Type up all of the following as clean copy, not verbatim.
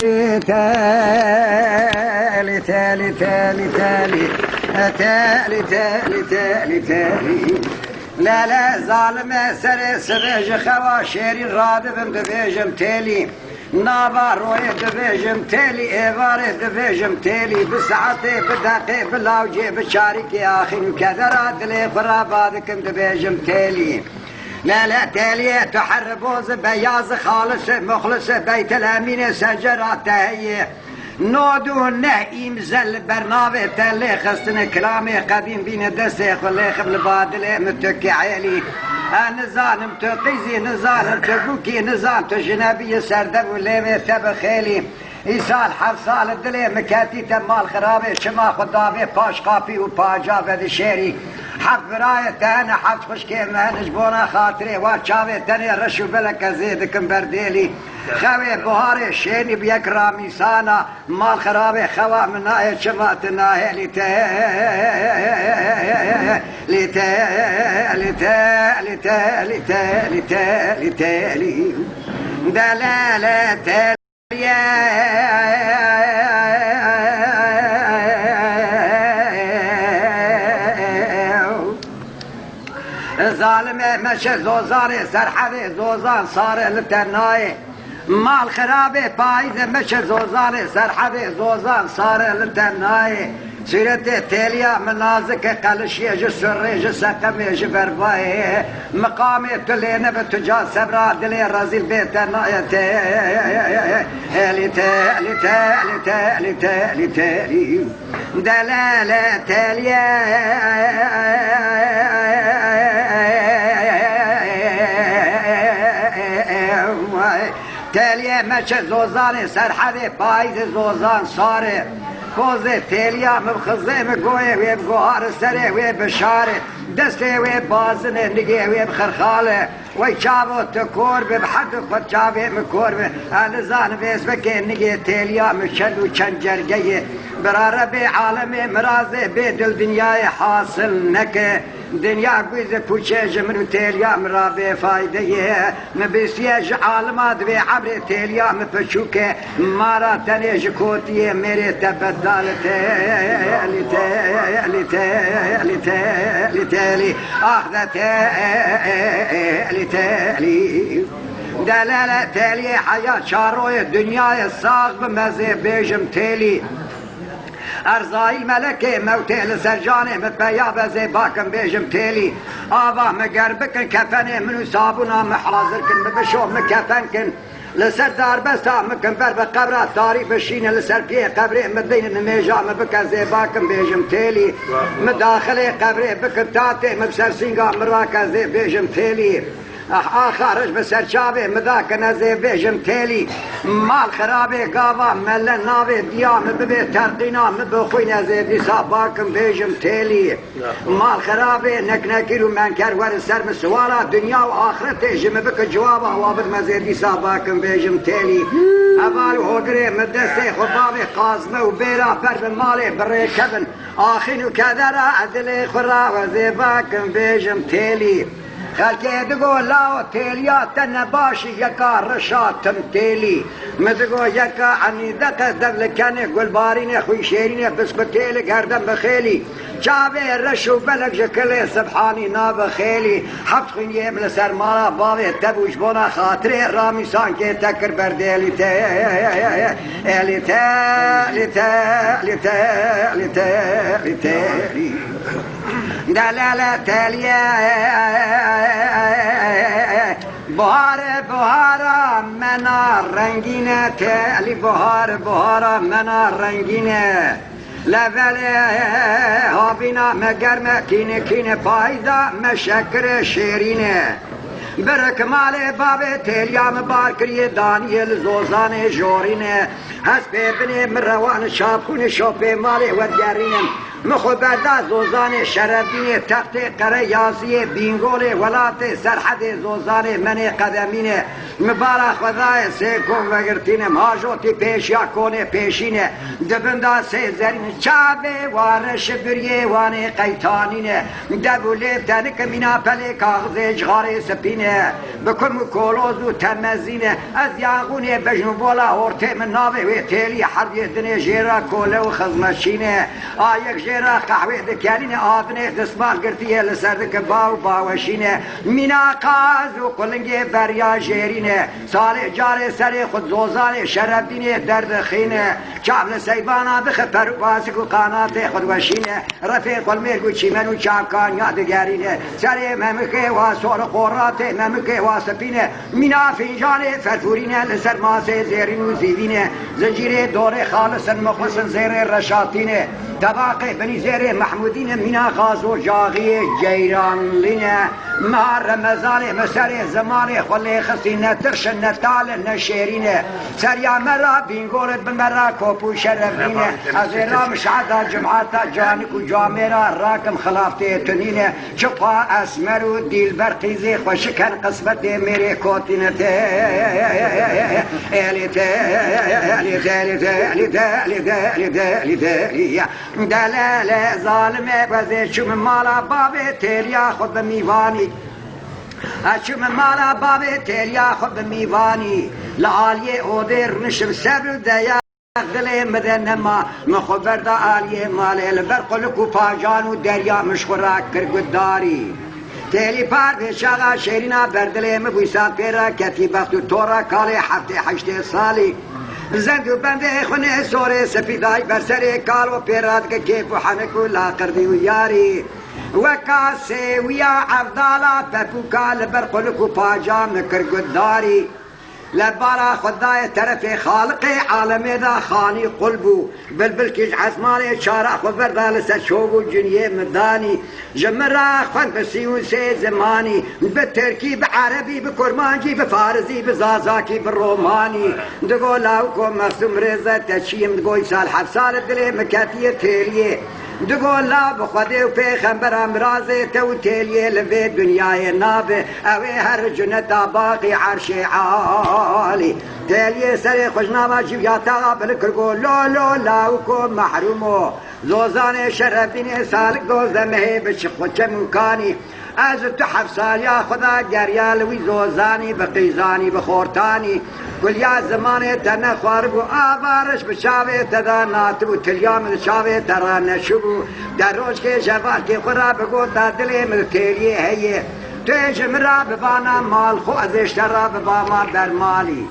تالي تالي تالي تالي تالي تالي تالي تالي لا لا ظالم سر سرج خوا شيري رادبم دبيجم تالي نابا روي دبيجم تالي ايوار دبيجم تالي بساعتي بدقي بلاوجي بشاركي اخي وكذا دلي خراباتكم دبيجم تالي لا لا تالي تحربوز بياز خالص مخلص بيت الامين سجرات تهيئ نودو نهيم زل برنامه تلي خستن كلامي قديم بين دستي خلي خبل بادله متكي عيلي نظام تقيزي نظام تبوكي نظام تجنبي سردب وليمي تبخيلي إيصال حفصال الدلي مكاتي تمال خرابي شما خدابي باش قافي وباجا فدي شيري حف براية تانا حف خشكي مهنج بونا خاطري وارشاوي تاني رشو بلك زيدكم برديلي خوي بهاري شيني بيك رامي سانا مال خرابي خوا مناي شماتنا لتالي دلالة تالي ظالمه مشى زوزاني سرحدي زوزان صار للتناي مال خرابي بايز مشى زوزاني سرحدي زوزان صار للتناي سيرتي تاليا منازك قلشي جسري جسقمي جبرباي مقامي تلين بتجا سبرا دلي رازيل بيتنا تالي تالي تالي تالي تالي تالي دلالة تاليا تاليا مشى زوزاني سرحدي بايز زوزان صاري خوزه تاليا مبخزه مگوه وی بگوهار سره وی بشاره دسته وی بازنه نگه وی بخرخاله وی چاوو تکور بحد خود چاوه مکور الزان بیس بکه نگه تاليا مشل و چنجرگه براره به عالم مرازه به دل دنیای حاصل نکه دنیا گویز پوچه جمنو تاليا مرا به فایده مبسیج عالمات به عبر تاليا مپچوکه مارا تنیج کوتیه میره تبدال تالي تالي تالي تالي تالي اخذ تالي تالي دلالة تالي حياة شاروي دنيا الصاغ بمزي بيجم تالي ارزایی ملکه موتی لسرجانه متبیا بزی باکم بیجم تیلی آبا مگر بکن کفنه منو صابونا محاضر کن ببشو مکفن کن لسر دار بستا مکن بر بقبره تاری بشینه لسر پیه قبره مدین نمیجا مبکن زی باکم بیجم تیلی مداخل قبره بکن تاته مبسر سینگا مراکن زی بیجم تیلی آخرش بسرچاوه مذاک نزه بیجم تیلی مال خرابه گاوا مل ناوه دیام ببه ترقینا مبخوی نزه دیسا باکم بیجم تیلی مال خرابه نکنکی رو منکر ور سر مسوالا دنیا و آخرت جمع بک جوابا وابد مزه دیسا باکم بیجم تیلی اول هوگره مدسته خبابه قازمه و بیرا پر بماله بره کبن آخین و کدره عدل خورا و زی باکم بیجم تیلی خلکه دگو لاو تیلیا تن باشی یکا رشاتم تیلی مدگو یکا عنی دقه دبلکنه گلبارینه خوی شیرینه بسکو تیلی گردن بخیلی چاوه رشو بلک جکله سبحانی ناب خیلی حبت خونیه من سرمالا باوه تبوش بونا خاطره رامیسان که تکر بردیلی تیلی تیلی تیلی تیلی تیلی تیلی دلاله تاليا بهار منا رنگینه تالی بهار منا رنگینه لوله هابینا مگرمه کینه پایدا مشکر شیرینه برکمال باب تاليا مبارکری دانیل زوزان جورینه هست ببنه مروان شابخون شوپه ماله و دیرینه مخبرده زوزان شرفینه تخت قره یازیه بینگول ولات سرحد زوزان من قدمینه مبارک خدای سیکون وگرتینه ماجوتی پیشیا کنه پیشینه دبنده سیزرین چابه وارش بریه وانه قیتانینه دبوله تنک مینا پله کاغذ جغار سپینه زینه بکن کولوز و تمزینه از یاغونه بجنو بولا هورته من نابه و تیلی حردی دنه جیرا کوله و خزمشینه آیک جیرا قهوه دکالینه آبنه دسمال گرتیه لسردک باو باوشینه مینا قاز و قلنگه بریا جیرینه سال جار سر خود زوزان شربدینه درد خینه چابل سیبانا بخ پرواسک و قانات خود وشینه رفیق قلمرگو چیمن و چاکان یادگارینه سر ممکه و سور قرات ممکه و سپینه مینا فنجان فرفورینه لسر ماسه زیرین و زیوینه زنجیره دور خالص مخلص زیر رشاتینه طباق بنی زیر محمودینه مینا غاز و جاغی جیرانلینه مار رمضان مسر زمان خلی خسینه ترش نتال نشیرینه سریا مرا بینگورت بمرا کوپو شرفینه از رام شعدا جمعاتا جانک و جامرا راکم خلافته تنینه چپا اسمر و دیل برقیزی خوشکن قسمت میری کوتینته دلال ظالمه بزه چوم مالا باب تیریا خود میوانی چوم مالا باب تیریا خود میوانی لعالی اودر نشم سبر دیا دل مدن ما مخبر دا آلیه ماله لبرقلک و پاجان و دریا مشخورا کرگداری تیلی پار بشاقا شیرینا بردله مبویسان پیرا کتی بخت و تورا کالی هفته 8 سالی زند و بنده خونه سوره سپیدای بر سر کال و پیراد که کیف و حنک و لاقردی و یاری و کاسه و یا عفدالا پپوکا لبرقلک و پاجان کرگداری لبارا خدای طرف خالق عالم دا خانی قلبو بلبل کج عزمان چارا خبر دالس شوب و جنیه مدانی جمرا خود بسیون سه زمانی به ترکی به عربی به کرمانجی به فارزی به زازاکی به رومانی دگو لاوکو مخصوم رزا تشیم دگوی سال 7 سال دل مکتی تیریه دگو لا بخوده و پیغمبر امراض تو تیلیه لبه دنیای نابه اوه هر جنتا باقی عرش عالی تیلیه سر خوشنامه جویاتا بلکرگو لولو لاوکو محرومو زوزان شرفین سال گوزمه بچ خوچ مکانی از تو 7 سال یا خدا گریال وی زوزانی بقیزانی بخورتانی کل یا زمان تنه خوارگو آوارش بشاوه تدا ناتبو تلیام شاوه ترا نشبو در روش که جوال که خورا بگو تا دل ملتیلیه هیه توی جمرا ببانا مال خو ازشترا بباما برمالی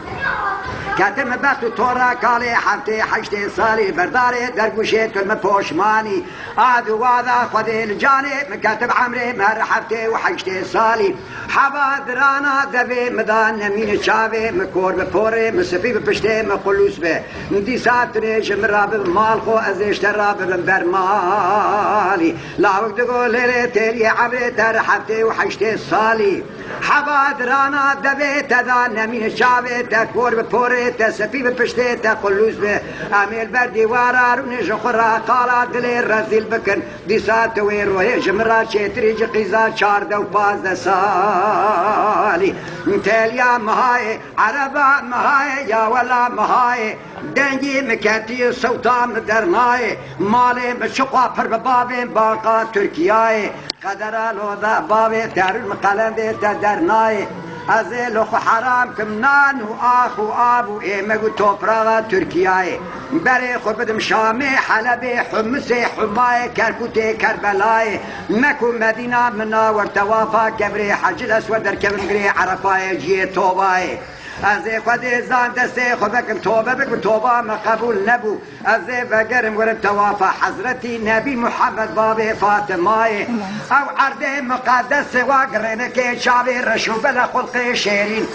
کتم بخت و تورا کالی هفته 8 سالی برداره در گوشه کلمه پوشمانی آدو وادا خودی لجانه مکتب عمره مهر هفته و 8 سالی حوا درانا دبه مدان نمین چاوه مکور بپوره مصفی بپشته مخلوص به ندی ساتره جمرا بمال خو ازشترا ببرمالی لاوک دگو لیله تیلی عمره در هفته و 8 سالی حوا درانا دبه تدا نمین چاوه تکور بپوره تسفی بپشته تخلوص به عمیل بر دیوارا رو نشو خورا قالا دل رزیل بکن دیسات وی روی جمرا چیتری جقیزا 14 و 15 سالی تلیا مهای عربا مهای یا ولا مهای دنگی مکتی صوتام درنای مالی بشقا پر ببابین باقا ترکیای قدر لودا بابی درون قلنده درنای از لخ حرام کم نان و آخ و آب و ایمگ و توپراغ ترکیای بره خود بدم شام حلب حمس حمای کرکوت کربلای مکو مدینه منا ورتوافا کبری حج الاسود در کبری عرفای جی توبای از خود زان دسته خود بکم توبه بکم توبه ما قبول نبو از بگرم ورم توافا حضرتی نبی محمد باب فاطمه او عرض مقدس واقرنه که شعبی رشو بلا خلق شیرین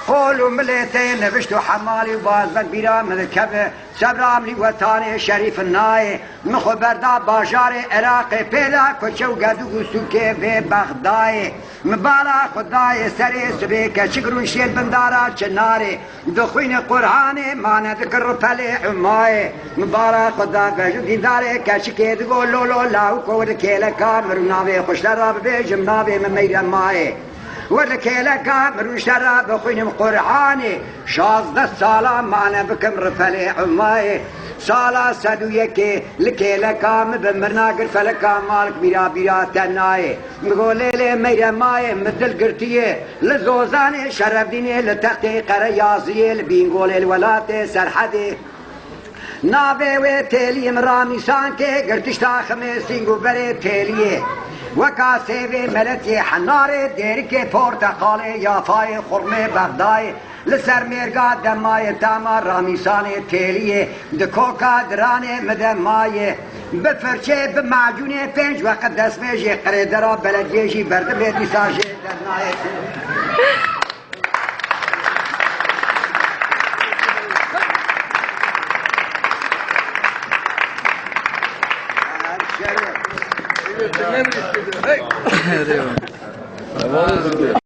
قولوا مليتين نبشتو حمالي وبازبن بيرا مذكبه سبرام لي وطاني شريف الناي مخبر دا باشار عراق پیدا کچو گدو سوکه به بغدای مبالا خدای سری سبه کچگرون شیل بندارا چناره دخوین قرآن ماند کر پل عمای مبالا خدا گجو دیداره کچکه دگو لولو لاو کور کیلکا مروناوه خوشتراب به جمناوه ممیر مای ولكيلكا مروشترا بخوينم قرآني 16 سالا معنا بكم رفلي عماي سالا سدویه که لکه لکام بمرناگر فلکام مالک بیرا بیرا تنایه مگولیل میره مایه مدل گرتیه لزوزان شرفدینه لتخت قریازیه لبینگولیل ولات سرحده ناوه و تیلیم رامیسان که گرتشتا خمیسینگو بره تیلیه وکا سیوه ملتی حنار دیرک پورتقال یافای خرمه بغدای لسر میرگا دمای تاما رامیسان تیلیه دکوکا درانه مدمایه بفرچه بمعجونه پنج وقت دسمه قریدرا بلدیجی برده بیدی ساجه درنایه Hey.